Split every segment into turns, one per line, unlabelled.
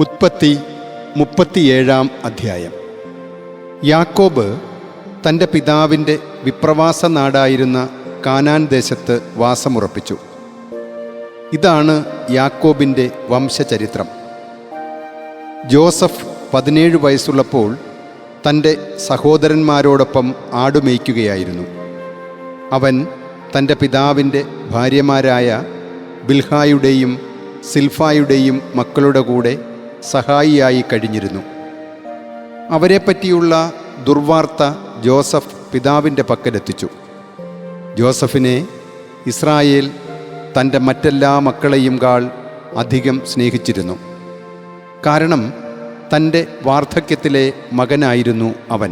ഉൽപ്പത്തി 37 അധ്യായം. യാക്കോബ് തൻ്റെ പിതാവിൻ്റെ വിപ്രവാസ നാടായിരുന്ന കാനാൻ ദേശത്ത് വാസമുറപ്പിച്ചു. ഇതാണ് യാക്കോബിൻ്റെ വംശചരിത്രം. ജോസഫ് 17 വയസ്സുള്ളപ്പോൾ തൻ്റെ സഹോദരന്മാരോടൊപ്പം ആടുമേയ്ക്കുകയായിരുന്നു. അവൻ തൻ്റെ പിതാവിൻ്റെ ഭാര്യമാരായ ബിൽഹായുടെയും സിൽഫായുടെയും മക്കളുടെ കൂടെ സഹായിയായി കഴിഞ്ഞിരുന്നു. അവരെപ്പറ്റിയുള്ള ദുർവാർത്ത ജോസഫ് പിതാവിൻ്റെ പക്കലെത്തിച്ചു. ജോസഫിനെ ഇസ്രായേൽ തൻ്റെ മറ്റെല്ലാ മക്കളെയും അധികം സ്നേഹിച്ചിരുന്നു. കാരണം തൻ്റെ വാർദ്ധക്യത്തിലെ മകനായിരുന്നു അവൻ.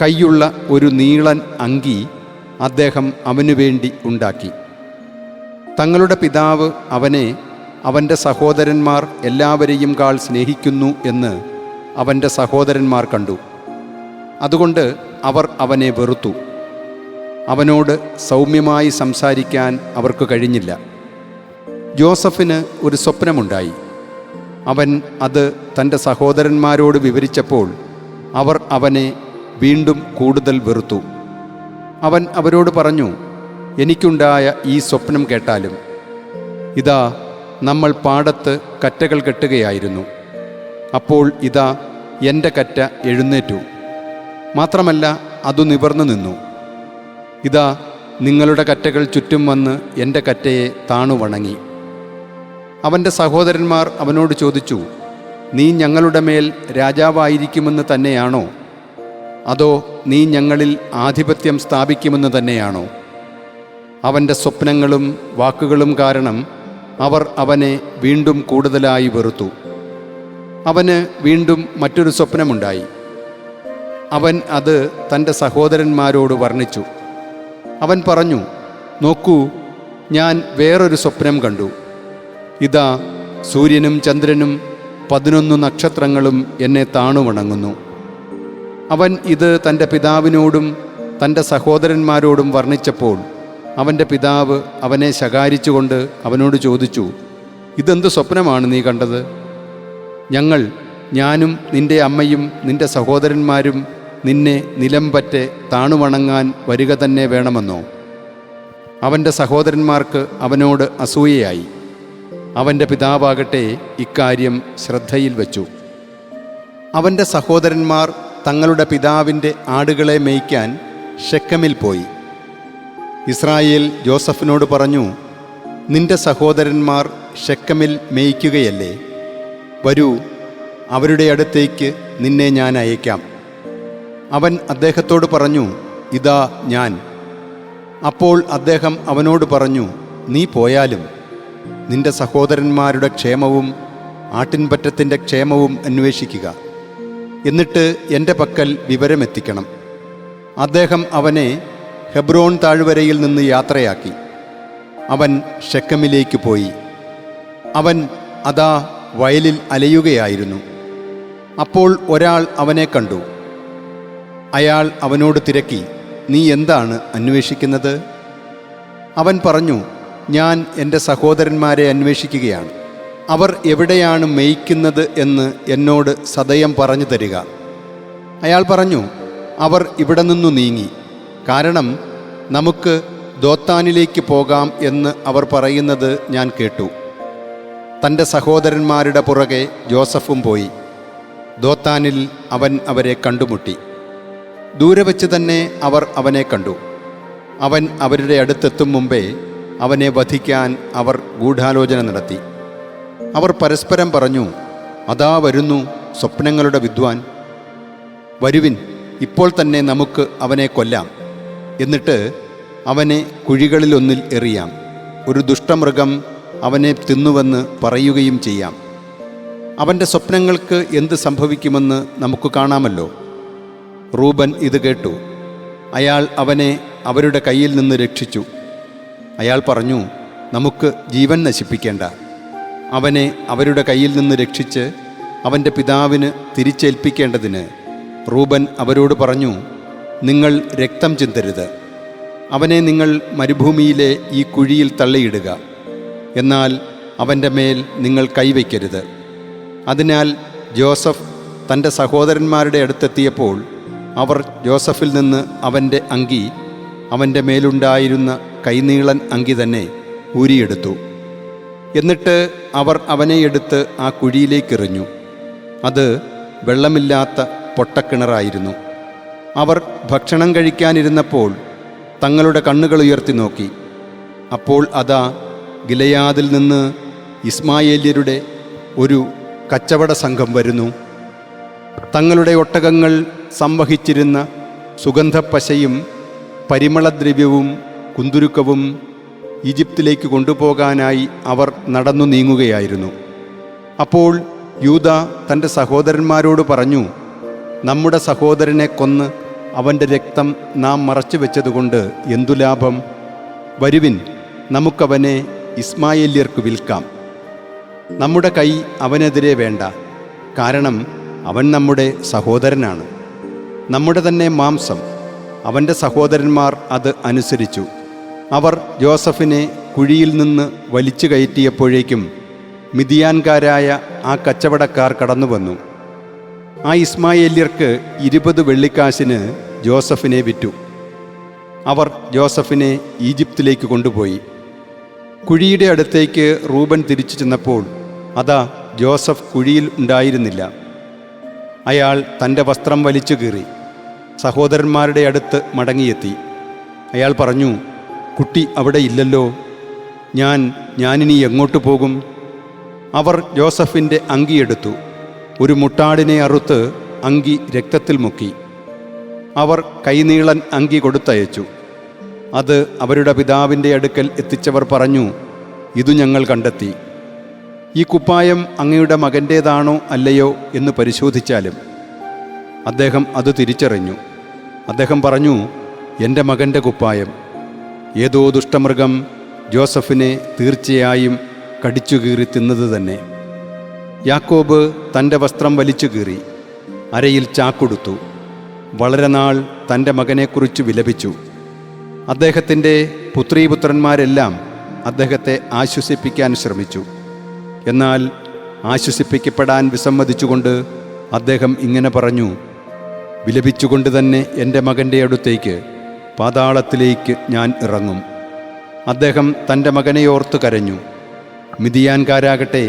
കൈയുള്ള ഒരു നീളൻ അങ്കി അദ്ദേഹം അവനു വേണ്ടി ഉണ്ടാക്കി. തങ്ങളുടെ പിതാവ് അവനെ അവൻ്റെ സഹോദരന്മാർ എല്ലാവരെയും സ്നേഹിക്കുന്നു എന്ന് അവൻ്റെ സഹോദരന്മാർ കണ്ടു. അതുകൊണ്ട് അവർ അവനെ വെറുത്തു. അവനോട് സൗമ്യമായി സംസാരിക്കാൻ അവർക്ക് കഴിഞ്ഞില്ല. ജോസഫിന് ഒരു സ്വപ്നമുണ്ടായി. അവൻ അത് തൻ്റെ സഹോദരന്മാരോട് വിവരിച്ചപ്പോൾ അവർ അവനെ വീണ്ടും കൂടുതൽ വെറുത്തു. അവൻ അവരോട് പറഞ്ഞു, എനിക്കുണ്ടായ ഈ സ്വപ്നം കേട്ടാലും. ഇതാ, നമ്മൾ പാടത്ത് കറ്റകൾ കെട്ടുകയായിരുന്നു. അപ്പോൾ ഇതാ, എൻ്റെ കറ്റ എഴുന്നേറ്റു. മാത്രമല്ല, അതു നിവർന്നു നിന്നു. ഇതാ, നിങ്ങളുടെ കറ്റകൾ ചുറ്റും വന്ന് എൻ്റെ കറ്റയെ താണുവണങ്ങി. അവൻ്റെ സഹോദരന്മാർ അവനോട് ചോദിച്ചു, നീ ഞങ്ങളുടെ മേൽ രാജാവായിരിക്കുമെന്ന് തന്നെയാണോ? അതോ നീ ഞങ്ങളിൽ ആധിപത്യം സ്ഥാപിക്കുമെന്ന് തന്നെയാണോ? അവൻ്റെ സ്വപ്നങ്ങളും വാക്കുകളും കാരണം അവർ അവനെ വീണ്ടും കൂടുതലായി വെറുത്തു. അവന് വീണ്ടും മറ്റൊരു സ്വപ്നമുണ്ടായി. അവൻ അത് തൻ്റെ സഹോദരന്മാരോട് വർണ്ണിച്ചു. അവൻ പറഞ്ഞു, നോക്കൂ, ഞാൻ വേറൊരു സ്വപ്നം കണ്ടു. ഇതാ, സൂര്യനും ചന്ദ്രനും 11 നക്ഷത്രങ്ങളും എന്നെ താണുവണങ്ങുന്നു. അവൻ ഇത് തൻ്റെ പിതാവിനോടും തൻ്റെ സഹോദരന്മാരോടും വർണ്ണിച്ചപ്പോൾ അവൻ്റെ പിതാവ് അവനെ ശകാരിച്ചുകൊണ്ട് അവനോട് ചോദിച്ചു, ഇതെന്ത് സ്വപ്നമാണ് നീ കണ്ടത്? ഞാനും നിൻ്റെ അമ്മയും നിൻ്റെ സഹോദരന്മാരും നിന്നെ നിലംപറ്റെ താണുവണങ്ങാൻ വരിക തന്നെ വേണമെന്നോ? അവൻ്റെ സഹോദരന്മാർക്ക് അവനോട് അസൂയയായി. അവൻ്റെ പിതാവാകട്ടെ ഇക്കാര്യം ശ്രദ്ധയിൽ വച്ചു. അവൻ്റെ സഹോദരന്മാർ തങ്ങളുടെ പിതാവിൻ്റെ ആടുകളെ മേയ്ക്കാൻ ഷെക്കമിൽ പോയി. ഇസ്രായേൽ ജോസഫിനോട് പറഞ്ഞു, നിന്റെ സഹോദരന്മാർ ഷെക്കമിൽ മേയ്ക്കുകയല്ലേ? വരൂ, അവരുടെ അടുത്തേക്ക് നിന്നെ ഞാൻ അയക്കാം. അവൻ അദ്ദേഹത്തോട് പറഞ്ഞു, ഇതാ ഞാൻ. അപ്പോൾ അദ്ദേഹം അവനോട് പറഞ്ഞു, നീ പോയാലും നിന്റെ സഹോദരന്മാരുടെ ക്ഷേമവും ആട്ടിൻപറ്റത്തിൻ്റെ ക്ഷേമവും അന്വേഷിക്കുക. എന്നിട്ട് എൻ്റെ പക്കൽ വിവരമെത്തിക്കണം. അദ്ദേഹം അവനെ ഹെബ്രോൻ താഴ്വരയിൽ നിന്ന് യാത്രയാക്കി. അവൻ ഷെക്കമിലേക്ക് പോയി. അവൻ അതാ വയലിൽ അലയുകയായിരുന്നു. അപ്പോൾ ഒരാൾ അവനെ കണ്ടു. അയാൾ അവനോട് തിരക്കി, നീ എന്താണ് അന്വേഷിക്കുന്നത്? അവൻ പറഞ്ഞു, ഞാൻ എൻ്റെ സഹോദരന്മാരെ അന്വേഷിക്കുകയാണ്. അവർ എവിടെയാണ് മേയ്ക്കുന്നത് എന്ന് എന്നോട് സദയം പറഞ്ഞു തരിക. അയാൾ പറഞ്ഞു, അവർ ഇവിടെ നിന്നു നീങ്ങി. കാരണം നമുക്ക് ദോത്താനിലേക്ക് പോകാം എന്ന് അവർ പറയുന്നത് ഞാൻ കേട്ടു. തൻ്റെ സഹോദരന്മാരുടെ പുറകെ ജോസഫും പോയി. ദോത്താനിൽ അവൻ അവരെ കണ്ടുമുട്ടി. ദൂരെ വച്ച് തന്നെ അവർ അവനെ കണ്ടു. അവൻ അവരുടെ അടുത്തെത്തും മുമ്പേ അവനെ വധിക്കാൻ അവർ ഗൂഢാലോചന നടത്തി. അവർ പരസ്പരം പറഞ്ഞു, അതാ വരുന്നു സ്വപ്നങ്ങളുടെ വിദ്വാൻ. വരുവിൻ, ഇപ്പോൾ തന്നെ നമുക്ക് അവനെ കൊല്ലാം. എന്നിട്ട് അവനെ കുഴികളിലൊന്നിൽ എറിയാം. ഒരു ദുഷ്ടമൃഗം അവനെ തിന്നുവെന്ന് പറയുകയും ചെയ്യാം. അവൻ്റെ സ്വപ്നങ്ങൾക്ക് എന്ത് സംഭവിക്കുമെന്ന് നമുക്ക് കാണാമല്ലോ. റൂബൻ ഇത് കേട്ടു. അയാൾ അവനെ അവരുടെ കയ്യിൽ നിന്ന് രക്ഷിച്ചു. അയാൾ പറഞ്ഞു, നമുക്ക് ജീവൻ നശിപ്പിക്കേണ്ട. അവനെ അവരുടെ കയ്യിൽ നിന്ന് രക്ഷിച്ച് അവൻ്റെ പിതാവിന് തിരിച്ചേൽപ്പിക്കേണ്ടതിന് റൂബൻ അവരോട് പറഞ്ഞു, നിങ്ങൾ രക്തം ചിന്തരുത്. അവനെ നിങ്ങൾ മരുഭൂമിയിലെ ഈ കുഴിയിൽ തള്ളിയിടുക. എന്നാൽ അവൻ്റെ മേൽ നിങ്ങൾ കൈവയ്ക്കരുത്. അതിനാൽ ജോസഫ് തൻ്റെ സഹോദരന്മാരുടെ അടുത്തെത്തിയപ്പോൾ അവർ ജോസഫിൽ നിന്ന് അവൻ്റെ അങ്കി, അവൻ്റെ മേലുണ്ടായിരുന്ന കൈനീളൻ അങ്കി തന്നെ ഊരിയെടുത്തു. എന്നിട്ട് അവർ അവനെ എടുത്ത് ആ കുഴിയിലേക്കെറിഞ്ഞു. അത് വെള്ളമില്ലാത്ത പൊട്ടക്കിണറായിരുന്നു. അവർ ഭക്ഷണം കഴിക്കാനിരുന്നപ്പോൾ തങ്ങളുടെ കണ്ണുകൾ ഉയർത്തി നോക്കി. അപ്പോൾ അതാ ഗിലെയാദിൽ നിന്ന് ഇസ്മായേല്യരുടെ ഒരു കച്ചവട സംഘം വരുന്നു. തങ്ങളുടെ ഒട്ടകങ്ങൾ സംവഹിച്ചിരുന്ന സുഗന്ധപ്പശയും പരിമളദ്രവ്യവും കുന്തുരുക്കവും ഈജിപ്തിലേക്ക് കൊണ്ടുപോകാനായി അവർ നടന്നു നീങ്ങുകയായിരുന്നു. അപ്പോൾ യൂദ തൻ്റെ സഹോദരന്മാരോട് പറഞ്ഞു, നമ്മുടെ സഹോദരനെ കൊന്ന് അവൻ്റെ രക്തം നാം മറച്ചു വെച്ചതുകൊണ്ട് എന്തു ലാഭം? വരുവിൻ, നമുക്കവനെ ഇസ്മായേല്യർക്ക് വിൽക്കാം. നമ്മുടെ കൈ അവനെതിരെ വേണ്ട, കാരണം അവൻ നമ്മുടെ സഹോദരനാണ്, നമ്മുടെ തന്നെ മാംസം. അവൻ്റെ സഹോദരന്മാർ അത് അനുസരിച്ചു. അവർ ജോസഫിനെ കുഴിയിൽ നിന്ന് വലിച്ചു കയറ്റിയപ്പോഴേക്കും മിദിയാൻകാരായ ആ കച്ചവടക്കാർ കടന്നു വന്നു. ആ ഇസ്മായേല്യർക്ക് 20 വെള്ളിക്കാശിന് ജോസഫിനെ വിറ്റു. അവർ ജോസഫിനെ ഈജിപ്തിലേക്ക് കൊണ്ടുപോയി. കുഴിയുടെ അടുത്തേക്ക് റൂബൻ തിരിച്ചു ചെന്നപ്പോൾ അതാ ജോസഫ് കുഴിയിൽ ഉണ്ടായിരുന്നില്ല. അയാൾ തൻ്റെ വസ്ത്രം വലിച്ചു കീറി സഹോദരന്മാരുടെ അടുത്ത് മടങ്ങിയെത്തി. അയാൾ പറഞ്ഞു, കുട്ടി അവിടെ ഇല്ലല്ലോ, ഞാനിനി എങ്ങോട്ട് പോകും? അവർ ജോസഫിൻ്റെ അങ്കിയെടുത്തു, ഒരു മുട്ടാടിനെ അറുത്ത് അങ്കി രക്തത്തിൽ മുക്കി. അവർ കൈനീളൻ അങ്കി കൊടുത്തയച്ചു. അത് അവരുടെ പിതാവിൻ്റെ അടുക്കൽ എത്തിച്ചവർ പറഞ്ഞു, ഇതു ഞങ്ങൾ കണ്ടെത്തി. ഈ കുപ്പായം അങ്ങയുടെ മകൻ്റേതാണോ അല്ലയോ എന്ന് പരിശോധിച്ചാലും. അദ്ദേഹം അത് തിരിച്ചറിഞ്ഞു. അദ്ദേഹം പറഞ്ഞു, എൻ്റെ മകൻ്റെ കുപ്പായം. ഏതോ ദുഷ്ടമൃഗം ജോസഫിനെ തീർച്ചയായും കടിച്ചു കീറി തിന്നത് തന്നെ. യാക്കോബ് തൻ്റെ വസ്ത്രം വലിച്ചു കീറി അരയിൽ ചാക്കൊടുത്തു. വളരെ നാൾ തൻ്റെ മകനെക്കുറിച്ച് വിലപിച്ചു. അദ്ദേഹത്തിൻ്റെ പുത്രീപുത്രന്മാരെല്ലാം അദ്ദേഹത്തെ ആശ്വസിപ്പിക്കാൻ ശ്രമിച്ചു. എന്നാൽ ആശ്വസിപ്പിക്കപ്പെടാൻ വിസമ്മതിച്ചുകൊണ്ട് അദ്ദേഹം ഇങ്ങനെ പറഞ്ഞു, വിലപിച്ചുകൊണ്ട് തന്നെ എൻ്റെ മകൻ്റെ അടുത്തേക്ക് പാതാളത്തിലേക്ക് ഞാൻ ഇറങ്ങും. അദ്ദേഹം തൻ്റെ മകനെ ഓർത്ത് കരഞ്ഞു. മിദിയാൻകാരാകട്ടെ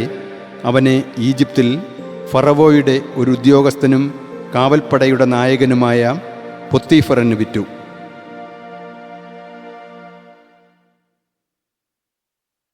അവനെ ഈജിപ്തിൽ ഫറവോയുടെ ഒരു ഉദ്യോഗസ്ഥനും കാവൽപ്പടയുടെ നായകനുമായ പൊത്തീഫറിന് വിറ്റു.